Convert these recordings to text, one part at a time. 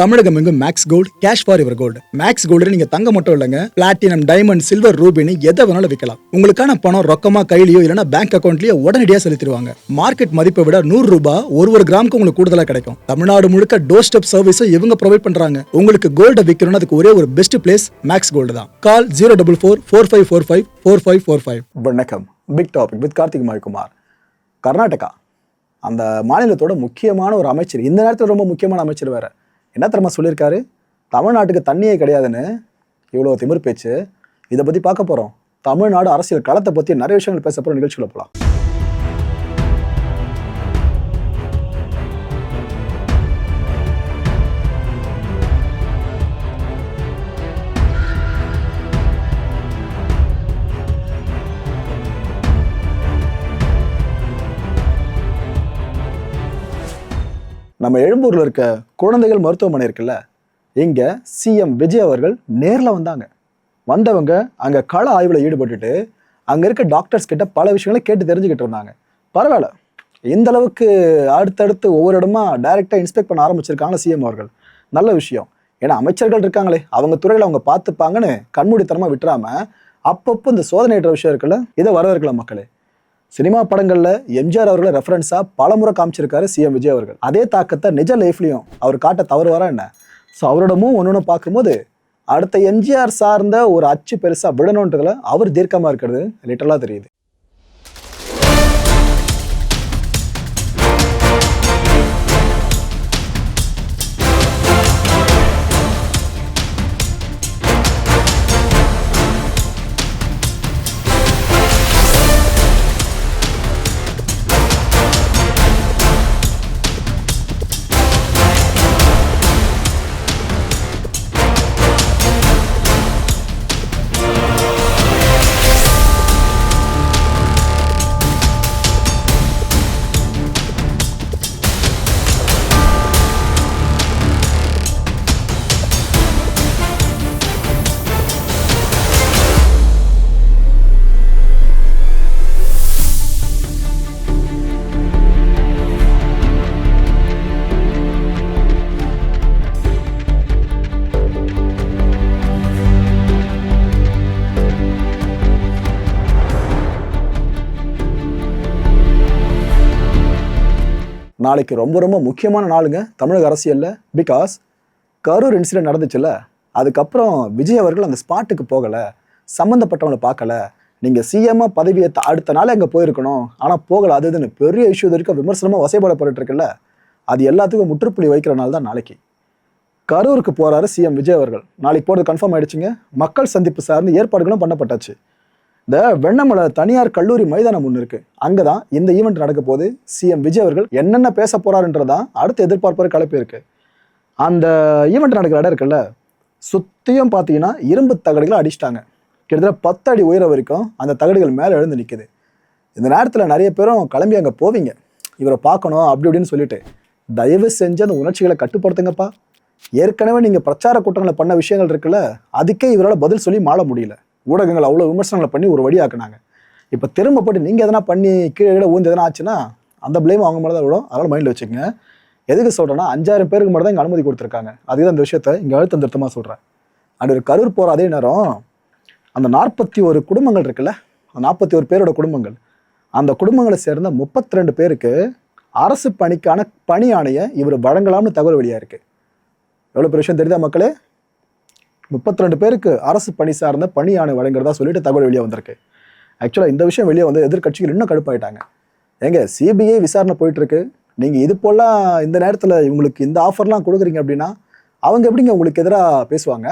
தமிழகம் எங்கும் max gold cash for your gold. Max gold நீங்க தங்க மட்டும் இல்லைங்க, பிளாட்டினம், டைமண்ட், சில்வர், ரூபினி எதை வேணாலும் விற்கலாம். உங்களுக்கான பணம் ரொக்கமா கையிலயோ இல்லைன்னா பேங்க் அக்கௌண்ட்லயோ உடனடியாக செலுத்திடுவாங்க. மார்க்கெட் மதிப்பை விட ₹100 ஒரு கிராமுக்கு உங்களுக்கு கூடுதலாக கிடைக்கும். தமிழ்நாடு முழுக்க டோர் ஸ்டெப் சர்வீஸும் இவங்க ப்ரொவைட் பண்றாங்க. உங்களுக்கு கோல்ட விற்கணும்னு அதுக்கு ஒரே ஒரு பெஸ்ட் பிளேஸ் மேக்ஸ் கோல்டு தான். கால் 04445454545. வணக்கம். Big topic with Karthik Maikumar. Karnataka அந்த மாநிலத்தோட முக்கியமான ஒரு அமைச்சர், இந்த நேரத்தில் ரொம்ப முக்கியமான அமைச்சர் வேற, என்ன தெரியுமா சொல்லியிருக்காரு? தமிழ்நாட்டுக்கு தண்ணியே கிடையாதுன்னு. இவ்வளோ திமிர் பேச்சு. இதை பற்றி பார்க்க போகிறோம். தமிழ்நாடு அரசியல் களத்தை பற்றி நிறைய விஷயங்கள் பேச போகிற நிகழ்ச்சியில் போகலாம். நம்ம எழும்பூரில் இருக்க குழந்தைகள் மருத்துவமனை இருக்குல்ல, இங்கே சிஎம் விஜய் அவர்கள் நேரில் வந்தவங்க அங்கே கள ஆய்வில் ஈடுபட்டுட்டு அங்கே இருக்க டாக்டர்ஸ் கிட்ட பல விஷயங்களை கேட்டு தெரிஞ்சுக்கிட்டு இருந்தாங்க. பரவாயில்ல, இந்த அளவுக்கு அடுத்தடுத்து ஒவ்வொரு இடமா டைரெக்டாக இன்ஸ்பெக்ட் பண்ண ஆரம்பிச்சிருக்காங்க சிஎம் அவர்கள். நல்ல விஷயம். ஏன்னா அமைச்சர்கள் இருக்காங்களே, அவங்க துறையில் அவங்க பார்த்துப்பாங்கன்னு கண்மூடித்தனமாக விட்டுறாம அப்பப்போ இந்த சோதனையிட்ட விஷயம் இருக்குல்ல, இதை வரவேற்கலாம் மக்களே. சினிமா படங்கள்ல எம்ஜிஆர் அவர்களை ரெஃபரன்ஸா பலமுறை காமிச்சிருக்காரு சிஎம் விஜய் அவர்கள். அதே தாக்கத்தை நிஜ லைஃப்லயும் அவர் காட்ட தவறுவாரா என்ன? ஸோ அவரோட மூவ் ஒன்று பார்க்கும்போது அடுத்த எம்ஜிஆர் சார்ந்த ஒரு அச்சு பெருசா விடணுன்றதுல அவர் தீர்க்கமா இருக்கிறது லிட்டரலா தெரியுது. நாளைக்கு ரொம்ப ரொம்ப முக்கியமான நாளுங்க தமிழக அரசியலில். பிகாஸ் கரூர் இன்சிடென்ட் நடந்துச்சுல்ல, அதுக்கப்புறம் விஜய் அவர்கள் அந்த ஸ்பாட்டுக்கு போகலை, சம்மந்தப்பட்டவங்களை பார்க்கல. நீங்கள் சிஎம்மாக பதவியை அடுத்த நாள் அங்கே போயிருக்கணும், ஆனால் போகலை. அதுன்னு பெரிய இஷ்யூ வரைக்கும் விமர்சனமாக வசைப்படப்பட்டு இருக்குல்ல, அது எல்லாத்துக்கும் முற்றுப்புள்ளி வைக்கிற நாள் தான் நாளைக்கு. கரூருக்கு போகிறாரு சிஎம் விஜய் அவர்கள். நாளைக்கு போகிறது கன்ஃபார்ம் ஆயிடுச்சுங்க. மக்கள் சந்திப்பு சார்ந்து ஏற்பாடுகளும் பண்ணப்பட்டாச்சு. இந்த வெண்ணமலை தனியார் கல்லூரி மைதானம் ஒன்று இருக்கு, அங்கதான் இந்த ஈவெண்ட் நடக்க போது. சிஎம் விஜய் அவர்கள் என்னென்ன பேச போறாருன்றதான் அடுத்த எதிர்பார்ப்பு கலப்பு இருக்கு. அந்த ஈவெண்ட் நடக்கிற இடம் இருக்குல்ல, சுத்தியும் பார்த்தீங்கன்னா இரும்பு தகடுகளை அடிச்சிட்டாங்க. கிட்டத்தட்ட 10 அடி உயரம் வரைக்கும் அந்த தகடுகள் மேலே எழுந்து நிற்குது. இந்த நேரத்தில் நிறைய பேரும் கிளம்பி அங்கே போவீங்க, இவரை பார்க்கணும் அப்படி இப்படின்னு சொல்லிட்டு. தயவு செஞ்சு அந்த உணர்ச்சிகளை கட்டுப்படுத்துங்கப்பா. ஏற்கனவே நீங்கள் பிரச்சார கூட்டங்களை பண்ண விஷயங்கள் இருக்குல்ல, அதுக்கே இவரால் பதில் சொல்லி மாள முடியல. ஊடகங்கள் அவ்வளோ விமர்சனங்களை பண்ணி ஒரு வழியாக்குனாங்க. இப்போ திரும்ப போட்டு நீங்கள் எதனா பண்ணி கீழே ஊந்து எதனா ஆச்சுன்னா அந்த பிளேம் அவங்க மேலே தான் விடும். அதனால் மைண்டில் வச்சுக்கோங்க. எதுக்கு சொல்கிறேன்னா, 5000 பேருக்கு மட்டும் தான் இங்கே அனுமதி கொடுத்துருக்காங்க. அதுதான் இந்த விஷயத்த இங்கே அழுத்தம் திருத்தமாக சொல்கிறேன். அண்ட் ஒரு கரூர் போகிற அதே நேரம் அந்த 41 குடும்பங்கள் இருக்குல்ல, அந்த 41 பேரோட குடும்பங்கள், அந்த குடும்பங்களை சேர்ந்த 32 பேருக்கு அரசு பணிக்கான பணி ஆணையை இவர் வழங்கலாம்னு தகவல் வெளியாக இருக்குது. எவ்வளோ பெரிய விஷயம் தெரியுதா மக்களே? 32 பேருக்கு அரசு பணி சார்ந்த பணி ஆணை வழங்குறதா சொல்லிட்டு தகவல் வெளியே வந்திருக்கு. ஆக்சுவலாக இந்த விஷயம் வெளியே வந்து எதிர்கட்சிகள் இன்னும் கடுப்பாயிட்டாங்க. ஏங்க, சிபிஐ விசாரணை போயிட்டு இருக்கு, நீங்கள் இது போலாம் இந்த நேரத்தில் இவங்களுக்கு இந்த ஆஃபர்லாம் கொடுக்குறீங்க அப்படின்னா அவங்க எப்படிங்க உங்களுக்கு எதிராக பேசுவாங்க?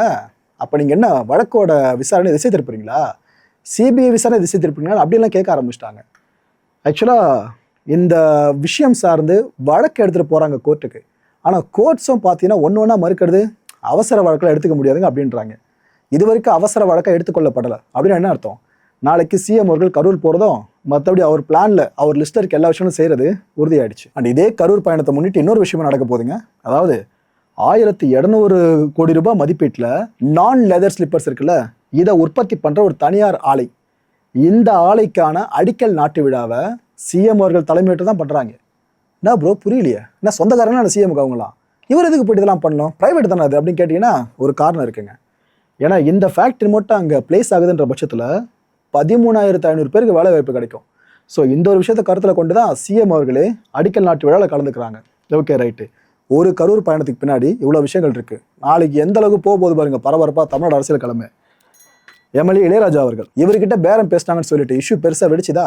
அப்போ நீங்கள் என்ன வழக்கோட விசாரணை திசை திருப்புறீங்களா? சிபிஐ விசாரணை திசை திருப்புறீங்களா அப்படின்லாம் கேட்க ஆரம்பிச்சிட்டாங்க. ஆக்சுவலாக இந்த விஷயம் சார்ந்து வழக்கு எடுத்துகிட்டு போகிறாங்க கோர்ட்டுக்கு. ஆனால் கோர்ட்ஸும் பார்த்தீங்கன்னா ஒன்று ஒன்றா மறுக்கிறது, அவசர வழக்கில் எடுத்துக்க முடியாதுங்க அப்படின்றாங்க. இது வரைக்கும் அவசர வழக்கை எடுத்துக்கொள்ளப்படலை அப்படின்னு என்ன அர்த்தம்? நாளைக்கு சிஎம் அவர்கள் கரூர் போகிறதும் மற்றபடி அவர் பிளானில் அவர் லிஸ்ட்டில் இருக்க எல்லா விஷயமும் செய்கிறது உறுதியாயிடுச்சு. அண்ட் இதே கரூர் பயணத்தை முன்னிட்டு இன்னொரு விஷயமா நடக்க போகுதுங்க. அதாவது 1700 கோடி ரூபாய் மதிப்பீட்டில் நான் லெதர் ஸ்லிப்பர்ஸ் இருக்குல்ல, இதை உற்பத்தி பண்ணுற ஒரு தனியார் ஆலை, இந்த ஆலைக்கான அடிக்கல் நாட்டு விழாவை சிஎம் அவர்கள் தலைமையிட்டு தான் பண்ணுறாங்க. என்ன ப்ரோ புரியலையே? என்ன சொந்தக்காரங்க சிஎம்க்கு அவங்களாம் இவர் எதுக்கு போயிட்டு இதெல்லாம் பண்ணணும், ப்ரைவேட் தானே அது அப்படின்னு கேட்டிங்கன்னா ஒரு காரணம் இருக்குங்க. ஏன்னா இந்த ஃபேக்ட்ரி மட்டும் அங்கே பிளேஸ் ஆகுதுன்ற பட்சத்தில் 13,500 பேருக்கு வேலை வாய்ப்பு கிடைக்கும். ஸோ இந்த ஒரு விஷயத்தை கருத்தில் கொண்டு தான் சிஎம் அவர்களே அடிக்கல் நாட்டு விழாவில் கலந்துக்கிறாங்க. ஓகே ரைட்டு, ஒரு கரூர் பயணத்துக்கு பின்னாடி இவ்வளோ விஷயங்கள் இருக்குது. நாளைக்கு எந்த அளவுக்கு போகும்போது பாருங்க பரபரப்பாக தமிழ்நாடு அரசியல் கிழமை. எம்எல்ஏ இளையராஜா அவர்கள் இவர்கிட்ட பேரம் பேசினாங்கன்னு சொல்லிட்டு இஷ்யூ பெருசாக வெடிச்சுதா,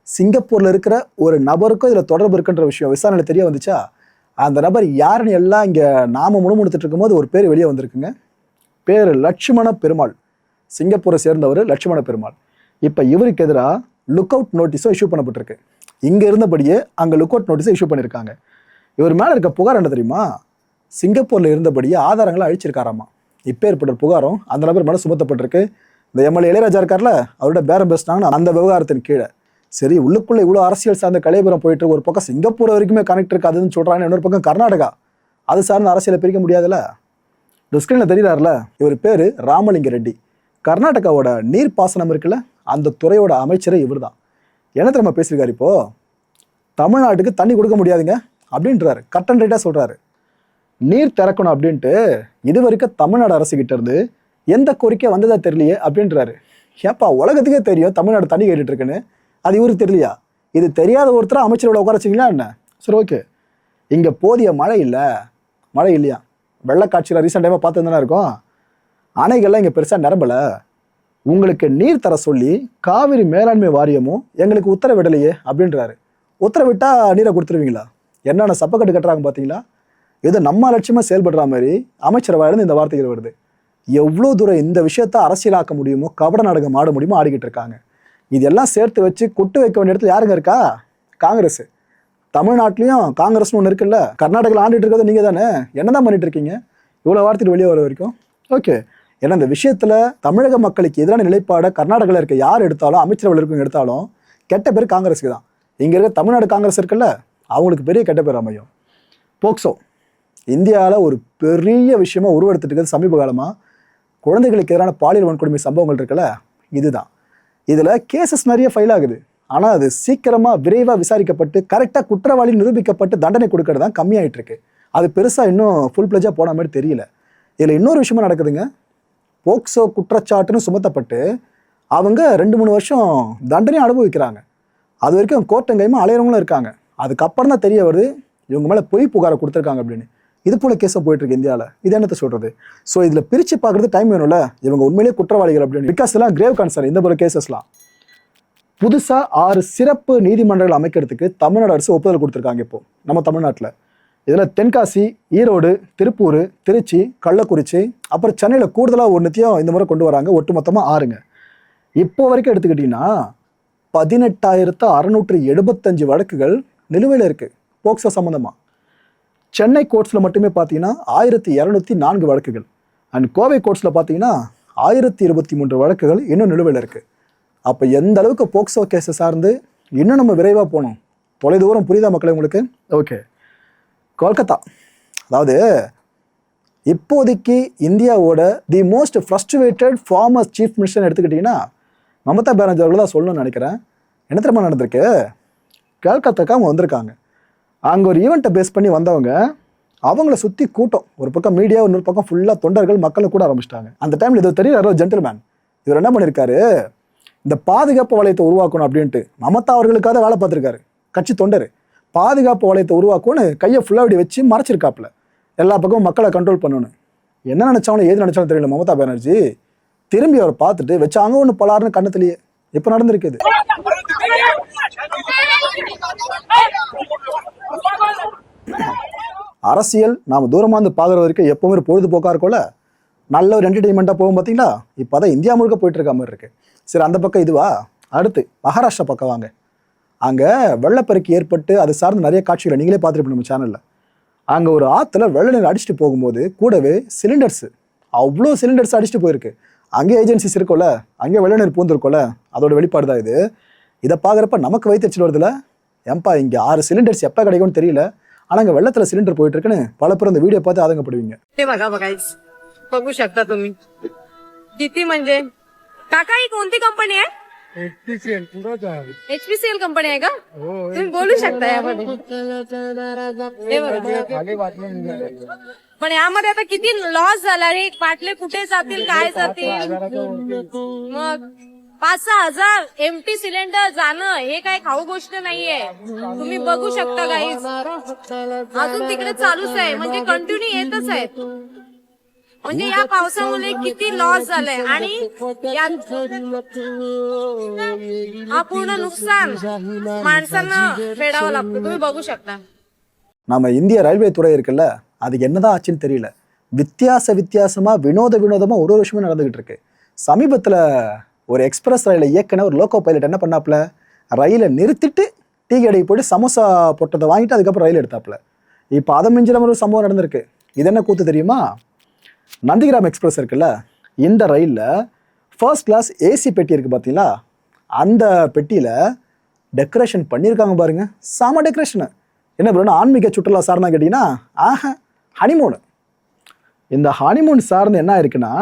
சிங்கப்பூரில் இருக்கிற ஒரு நபருக்கும் இதில் தொடர்பு இருக்குன்ற விஷயம் விசாரணையில் தெரிய வந்துச்சா, அந்த நபர் யாருன்னு எல்லாம் இங்கே நாம முணுமுணுத்துட்டு இருக்கும்போது ஒரு பேர் வெளியே வந்திருக்குங்க. பேர் லட்சுமண பெருமாள், சிங்கப்பூரை சேர்ந்தவர் லட்சுமண பெருமாள். இப்போ இவருக்கு எதிராக லுக் அவுட் நோட்டீஸும் இஷ்யூ பண்ணப்பட்டிருக்கு. இங்கே இருந்தபடியே அங்கே லுக் அவுட் நோட்டீஸும் இஷ்யூ பண்ணியிருக்காங்க. இவர் மேலே இருக்க புகார் என்ன தெரியுமா, சிங்கப்பூரில் இருந்தபடியே ஆதாரங்களை அழிச்சிருக்காராமா. இப்போ ஏற்பட்ட புகாரும் அந்த நபர் மேலே சுமத்தப்பட்டிருக்கு. இந்த எம்எல்ஏ இளையராஜா இருக்கார்ல, அவரோட பேரம் பேசினாங்கன்னா அந்த விவகாரத்தின் கீழே சரி உள்ளுக்குள்ளே இவ்வளோ அரசியல் சார்ந்த கலைபுரம் போயிட்டு ஒரு பக்கம் சிங்கப்பூர் வரைக்குமே கனெக்ட் இருக்கு அதுன்னு சொல்கிறாங்க, இன்னொரு பக்கம் கர்நாடகா, அது சார்ந்த அரசியலை பிரிக்க முடியாதுல்ல. இந்த ஸ்க்ரீனில் தெரியுறாருல, இவர் பேர் ராமலிங்க ரெட்டி. கர்நாடகாவோட நீர் பாசனம் இருக்குல்ல, அந்த துறையோட அமைச்சரே இவர் தான். என்ன தெரியுமா பேசியிருக்காரு, இப்போ தமிழ்நாட்டுக்கு தண்ணி கொடுக்க முடியாதுங்க அப்படின்றாரு, கட் அண்ட் ரைட்டாக சொல்கிறாரு. நீர் திறக்கணும் அப்படின்ட்டு இது வரைக்கும் தமிழ்நாடு அரசுகிட்ட இருந்து எந்த கோரிக்கை வந்ததா தெரியலையே அப்படின்றாரு. ஏப்பா உலகத்துக்கே தெரியும் தமிழ்நாடு தண்ணி கேட்டுட்டு இருக்குன்னு, அது இவருக்கு தெரியலையா? இது தெரியாத ஒருத்தர் அமைச்சரோட உட்காரச்சிங்களா என்ன? சரி ஓகே, இங்கே போதிய மழை இல்லையா, வெள்ளக்காட்சியில் ரீசெண்ட் டைமாக பார்த்து தானே இருக்கும், அணைகள்லாம் இங்கே பெருசாக நிரம்பலை, உங்களுக்கு நீர் தர சொல்லி காவிரி மேலாண்மை வாரியமும் எங்களுக்கு உத்தரவிடலையே அப்படின்றாரு. உத்தரவிட்டா நீரை கொடுத்துருவீங்களா? என்னென்ன சப்பக்கட்டு கட்டுறாங்க பார்த்தீங்களா? இது நம்ம லட்சியமாக செயல்படுற மாதிரி அமைச்சர் வாயிலிருந்து இந்த வார்த்தைகள் வருது. எவ்வளோ தூரம் இந்த விஷயத்தை அரசியலாக்க முடியுமோ, கபட நாடகம் ஆட முடியுமோ ஆடிக்கிட்டு இருக்காங்க. இதெல்லாம் சேர்த்து வச்சு கொட்டு வைக்க வேண்டிய இடத்துல யாருங்க இருக்கா? காங்கிரஸ். தமிழ்நாட்டிலையும் காங்கிரஸ்னு ஒன்று இருக்குல்ல, கர்நாடகாவில் ஆண்டுட்டு இருக்கிறது நீங்கள் தானே, என்ன தான் பண்ணிட்டு இருக்கீங்க இவ்வளோ வார்த்தைக்கு வெளியே வர வரைக்கும்? ஓகே, ஏன்னா இந்த விஷயத்தில் தமிழக மக்களுக்கு எதிரான நிலைப்பாடை கர்நாடகாவில் இருக்க யார் எடுத்தாலும், அமைச்சரவையில் இருக்கவங்க எடுத்தாலும் கெட்ட பேர் காங்கிரஸுக்கு தான். இங்கே இருக்க தமிழ்நாடு காங்கிரஸ் இருக்குல்ல, அவங்களுக்கு பெரிய கெட்ட பேர் அமையும். போக்சோ இந்தியாவில் ஒரு பெரிய விஷயமா உருவெடுத்துட்டு இருக்கிறது சமீப காலமாக. குழந்தைகளுக்கு எதிரான பாலியல் வன்கொடுமை சம்பவங்கள் இருக்குல்ல, இதுதான். இதில் கேசஸ் நிறைய ஃபைல் ஆகுது, ஆனால் அது சீக்கிரமாக விரைவாக விசாரிக்கப்பட்டு கரெக்டாக குற்றவாளி நிரூபிக்கப்பட்டு தண்டனை கொடுக்கறது தான் கம்மியாயிட்டு இருக்கு. அது பெருசாக இன்னும் ஃபுல் பிளஜாக போன மாதிரி தெரியல. இதில் இன்னொரு விஷயமா நடக்குதுங்க. போக்சோ குற்றச்சாட்டுன்னு சுமத்தப்பட்டு அவங்க 2-3 வருஷம் தண்டனையும் அனுபவிக்கிறாங்க. அது வரைக்கும் கோர்ட்டங்கையுமா அலையறவங்களும் இருக்காங்க. அதுக்கப்புறம் தான் தெரிய வருது இவங்க மேலே பொய் புகாரை கொடுத்துருக்காங்க அப்படின்னு. இது போல கேஸை போயிட்டு இருக்கு இந்தியாவில். இது என்னத்தை சொல்றது? ஸோ இதில் பிரித்து பார்க்குறது டைம் வேணும்ல, இவங்க உண்மையிலேயே குற்றவாளிகள் அப்படின்னு. பிகாஸ் எல்லாம் கிரேவ் கன்சர்ன் இந்த போல கேசஸ்லாம். புதுசாக 6 சிறப்பு நீதிமன்றங்கள் அமைக்கிறதுக்கு தமிழ்நாடு அரசு ஒப்புதல் கொடுத்துருக்காங்க இப்போ நம்ம தமிழ்நாட்டில். இதில் தென்காசி, ஈரோடு, திருப்பூர், திருச்சி, கள்ளக்குறிச்சி, அப்புறம் சென்னையில் கூடுதலாக ஒன்றுத்தையும் இந்த முறை கொண்டு வராங்க. ஒட்டு மொத்தமாக 6ங்க. இப்போ வரைக்கும் எடுத்துக்கிட்டிங்கன்னா 18,675 வழக்குகள் நிலுவையில் இருக்குது போக்சோ சம்மந்தமாக. சென்னை கோர்ட்ஸில் மட்டுமே பார்த்தீங்கன்னா 1,204 வழக்குகள், அண்ட் கோவை கோர்ட்ஸில் பார்த்தீங்கன்னா 1,023 வழக்குகள் இன்னும் நிலுவையில் இருக்குது. அப்போ எந்த அளவுக்கு போக்சோ கேஸை சார்ந்து இன்னும் நம்ம விரைவாக போகணும். தொலைதூரம் புரியுதா மக்களே உங்களுக்கு? ஓகே, கொல்கத்தா, அதாவது இப்போதைக்கு இந்தியாவோட the most frustrated farmer chief minister எடுத்துக்கிட்டிங்கன்னா மமதா பானர்ஜி அவர்கள் தான் சொல்லணும்னு நினைக்கிறேன். என்ன தெரியுமா நடந்திருக்கு? கல்கத்தாக்கு அவங்க வந்திருக்காங்க. அங்கே ஒரு ஈவெண்ட்டை பேஸ் பண்ணி வந்தவங்க, அவங்கள சுற்றி கூட்டம், ஒரு பக்கம் மீடியா, இன்னொரு பக்கம் ஃபுல்லாக தொண்டர்கள் மக்களை கூட ஆரம்பிச்சிட்டாங்க. அந்த டைமில் இது தெரியாரோ ஜென்டில்மேன், இவர் என்ன பண்ணியிருக்காரு, இந்த பாதுகாப்பு வளையத்தை உருவாக்கணும் அப்படின்ட்டு மமதா அவர்களுக்காக வேலை பார்த்துருக்காரு. கட்சி தொண்டர் பாதுகாப்பு வளையத்தை உருவாக்கணும்னு கையை ஃபுல்லாக அப்படி வச்சு மறைச்சிருக்காப்புல, எல்லா பக்கமும் மக்களை கண்ட்ரோல் பண்ணணும். என்ன நினச்சாலும் ஏது நினச்சாலும் தெரியல மமதா பானர்ஜி. திரும்பி அவரை பார்த்துட்டு வச்சாங்க ஒன்று பலாருன்னு கண்ணத்துலேயே. இப்போ நடந்திருக்குது. அரசியல் நாம் தூரமாக இருந்து பார்க்குற வரைக்கும் எப்போவுமே ஒரு பொழுதுபோக்காக இருக்கும்ல, நல்ல ஒரு என்டர்டெயின்மெண்ட்டாக போகும் பார்த்தீங்களா? இப்போ தான் இந்தியா முழுக்க போயிட்டு இருக்க மாதிரி இருக்குது. சரி, அந்த பக்கம் இதுவா? அடுத்து மகாராஷ்டிரா பக்கம் வாங்க. அங்கே வெள்ளப்பெருக்கு ஏற்பட்டு அது சார்ந்து நிறைய காட்சிகளை நீங்களே பார்த்துருப்பீங்க நம்ம சேனலில். அங்கே ஒரு ஆற்றுல வெள்ள நீர் அடிச்சுட்டு போகும்போது கூடவே சிலிண்டர்ஸ், அவ்வளோ சிலிண்டர்ஸ் அடிச்சுட்டு போயிருக்கு. அங்கே ஏஜென்சிஸ் இருக்கும்ல, அங்கே வெள்ள நீர் பூந்துருக்கும்ல, அதோட வெளிப்பாடு தான் இது. இதை பார்க்குறப்ப நமக்கு வயிற்றுச்சல் வருதுல, ஏன்பா இங்கே 6 சிலிண்டர்ஸ் எப்போ கிடைக்கும்னு தெரியல, ஆனால் அங்கே வெள்ளத்தில் சிலிண்டர் போயிட்டு இருக்குன்னு பல பேர் அந்த வீடியோ பார்த்து ஆதங்கப்படுவீங்க. बघू शकता तुम्ही किती म्हणजे काका ही कोणती कंपनी आहे? HPCL कंपनी आहे का तुम्ही बोलू शकता यामध्ये हे बघा. पण यामध्ये आता किती लॉस झाला रे बाटले कुठे जातील काय जातील मग 5,000 एमटी सिलेंडर जाणं हे काय खाऊ गोष्ट नाहीये तुम्ही बघू शकता गाईज अजून तिकडे चालूच आहे म्हणजे कंटिन्यू येतच आहेत म्हणजे या पावसामुळे किती लॉस झालाय आणि हा पूर्ण नुकसान माणसांना फेडावं लागतं तुम्ही बघू शकता நம்ம இந்திய ரயில்வே துறை இருக்குல்ல அது என்னதான் ஆச்சுன்னு தெரியல வித்தியாசமா வினோதமா ஒரு விஷயமே நடந்துகிட்டு இருக்கு சமீபத்தில் ஒரு எக்ஸ்பிரஸ் ரயிலை இயக்குன ஒரு லோக்கோ பைலட் என்ன பண்ணாப்புல ரயிலை நிறுத்திட்டு டீ கடைக்கு போயிட்டு சமோசா போட்டதை வாங்கிட்டு அதுக்கப்புறம் ரயில் எடுத்தாப்புல இப்போ அதை மிஞ்சின ஒரு சம்பவம் நடந்திருக்கு இது என்ன கூத்து தெரியுமா நந்திகிராம் எக்ஸ்பிரஸ் இருக்குல்ல இந்த ரயிலில் ஃபர்ஸ்ட் கிளாஸ் ஏசி பெட்டி இருக்குது பார்த்தீங்களா அந்த பெட்டியில் டெக்கரேஷன் பண்ணியிருக்காங்க பாருங்க செம டெக்கரேஷனு என்ன பண்ணணும் ஆன்மீக சுற்றுலா சார்னா கேட்டிங்கன்னா ஹனிமூனு இந்த ஹனிமூன் சார்ந்து என்ன இருக்குன்னா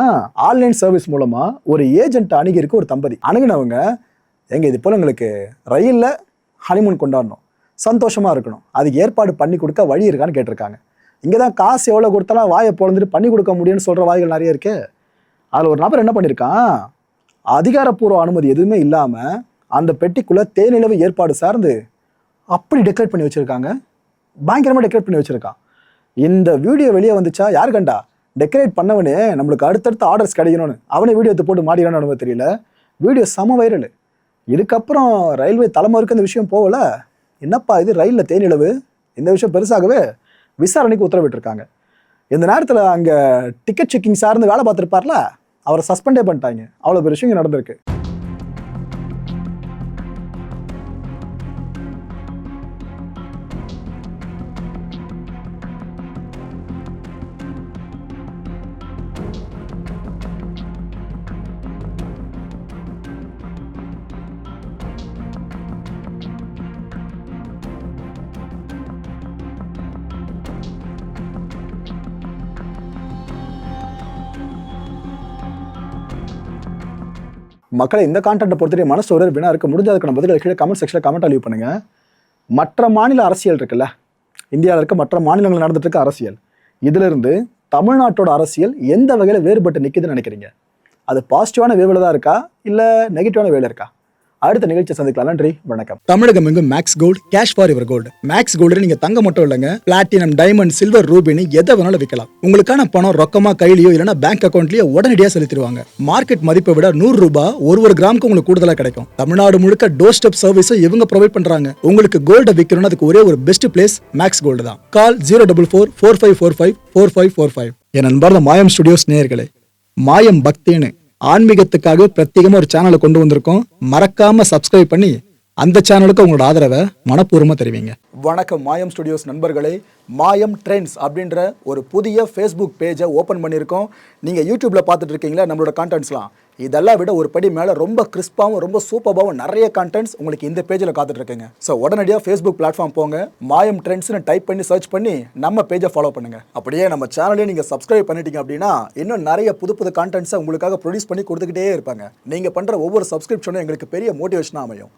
ஆன்லைன் சர்வீஸ் மூலமாக ஒரு ஏஜென்ட் அணுகிருக்கு ஒரு தம்பதி அணுகினவங்க எங்கள் இது போல் எங்களுக்கு ரயிலில் ஹனிமூன் கொண்டாடணும் சந்தோஷமாக இருக்கணும் அதுக்கு ஏற்பாடு பண்ணி கொடுக்க வழி இருக்கான்னு கேட்டிருக்காங்க இங்கே தான் காசு எவ்வளோ கொடுத்தாலும் வாயை பொழந்துட்டு பண்ணி கொடுக்க முடியும்னு சொல்கிற வாய்கள் நிறைய இருக்கு அதில் ஒரு நபர் என்ன பண்ணியிருக்கான் அதிகாரப்பூர்வ அனுமதி எதுவுமே இல்லாமல் அந்த பெட்டிக்குள்ளே தேனிலவு ஏற்பாடு சார்ந்து அப்படி டெக்கரேட் பண்ணி வச்சுருக்காங்க பயங்கரமாக டெக்கரேட் பண்ணி வச்சுருக்கான் இந்த வீடியோ வெளியே வந்துச்சா யார் கண்டா டெக்கரேட் பண்ணவனே நம்மளுக்கு அடுத்தடுத்த ஆர்டர்ஸ் கிடைக்கணும்னு அவனே வீடியோ எடுத்து போட்டு மாட்டிக்கிறான்னு நமக்கு தெரியல வீடியோ செம வைரல் இதுக்கப்புறம் ரயில்வே தலைமை வரைக்கும் இந்த விஷயம் போகல என்னப்பா இது ரயிலில் தேனிலவு இந்த விஷயம் பெருசாகவே விசாரணைக்கு உத்தரவிட்டிருக்காங்க இந்த நேரத்தில் அங்கே டிக்கெட் செக்கிங் சார்ந்து வேலை பார்த்துருப்பார்ல அவரை சஸ்பெண்டே பண்ணிட்டாங்க அவ்வளோ பெரிய விஷயம் நடந்திருக்கு மக்களை இந்த கான்டென்ட்டை பொறுத்தவரை மனசு ஒரு வினா இருக்க முடிஞ்சதுக்கான பதில்களை கீழே கமெண்ட் செக்ஷனில் கமெண்ட் லீவ் பண்ணுங்க மற்ற மாநில அரசியல் இருக்குல்ல இந்தியாவில் இருக்க மற்ற மாநிலங்கள் நடந்துட்டு இருக்க அரசியல் இதிலிருந்து தமிழ்நாட்டோட அரசியல் எந்த வகையில் வேறுபட்டு நிற்குதுன்னு நினைக்கிறீங்க அது பாசிட்டிவான வேவில் தான் இருக்கா இல்லை நெகட்டிவான வேலை இருக்கா அடுத்த நிகழ்ச்சி சந்திக்கலாம் நன்றி வணக்கம் தமிழகம் எங்கும் max gold cash for your gold max gold நீங்க தங்க மட்டும் இல்லைங்க பிளாட்டினம் டைமண்ட் சில்வர் ரூபினி எதை வேணாலும் விற்கலாம் உங்களுக்கான பணம் ரொக்கமா கையிலயோ இல்லைன்னா பேங்க் அக்கௌண்ட்லயோ உடனடியாக செலுத்திடுவாங்க மார்க்கெட் மதிப்பை விட 100 ரூபாய் ஒரு கிராமுக்கு உங்களுக்கு கூடுதலாக கிடைக்கும் தமிழ்நாடு முழுக்க டோர் ஸ்டெப் சர்வீஸும் இவங்க ப்ரொவைட் பண்றாங்க உங்களுக்கு கோல்டை விற்கணும்னு அதுக்கு ஒரே ஒரு பெஸ்ட் பிளேஸ் மேக்ஸ் கோல்டு தான் கால் 04445454545 என் அன்பார்ந்த மாயம் ஸ்டுடியோஸ் நேயர்களே மாயம் பக்தின்னு ஆன்மீகத்துக்காக பிரத்யேகமா ஒரு சேனலை கொண்டு வந்திருக்கோம் மறக்காம சப்ஸ்கிரைப் பண்ணி அந்த சேனலுக்கு உங்களோட ஆதரவை மனப்பூர்வமா தெரிவிங்க வணக்கம் மாயம் ஸ்டுடியோஸ் நண்பர்களே மாயம் ட்ரெண்ட்ஸ் அப்படின்ற ஒரு புதிய ஃபேஸ்புக் பேஜை ஓப்பன் பண்ணியிருக்கோம் நீங்கள் யூடியூப்ல பார்த்துட்டு இருக்கீங்களா நம்மளோட கான்டென்ட்ஸ்லாம் இதெல்லாம் விட ஒரு படி மேலே ரொம்ப கிறிஸ்பாகவும் ரொம்ப சூப்பராகவும் நிறைய கான்டென்ட்ஸ் உங்களுக்கு இந்த பேஜில் காத்துட்டு இருக்குங்க ஸோ உடனடியாக ஃபேஸ்புக் பிளாட்ஃபார்ம் போங்க மாயம் ட்ரெண்ட்ஸ்னு டைப் பண்ணி சர்ச் பண்ணி நம்ம பேஜை ஃபாலோ பண்ணுங்க அப்படியே நம்ம சேனலையும் நீங்கள் சப்ஸ்கிரைப் பண்ணிட்டீங்க அப்படின்னா இன்னும் நிறைய புது கான்டென்ட்ஸை உங்களுக்காக ப்ரொடியூஸ் பண்ணி கொடுத்துக்கிட்டே இருப்பாங்க நீங்கள் பண்ணுற ஒவ்வொரு சப்ஸ்கிரிப்ஷனும் எங்களுக்கு பெரிய மோட்டிவேஷனாக அமையும்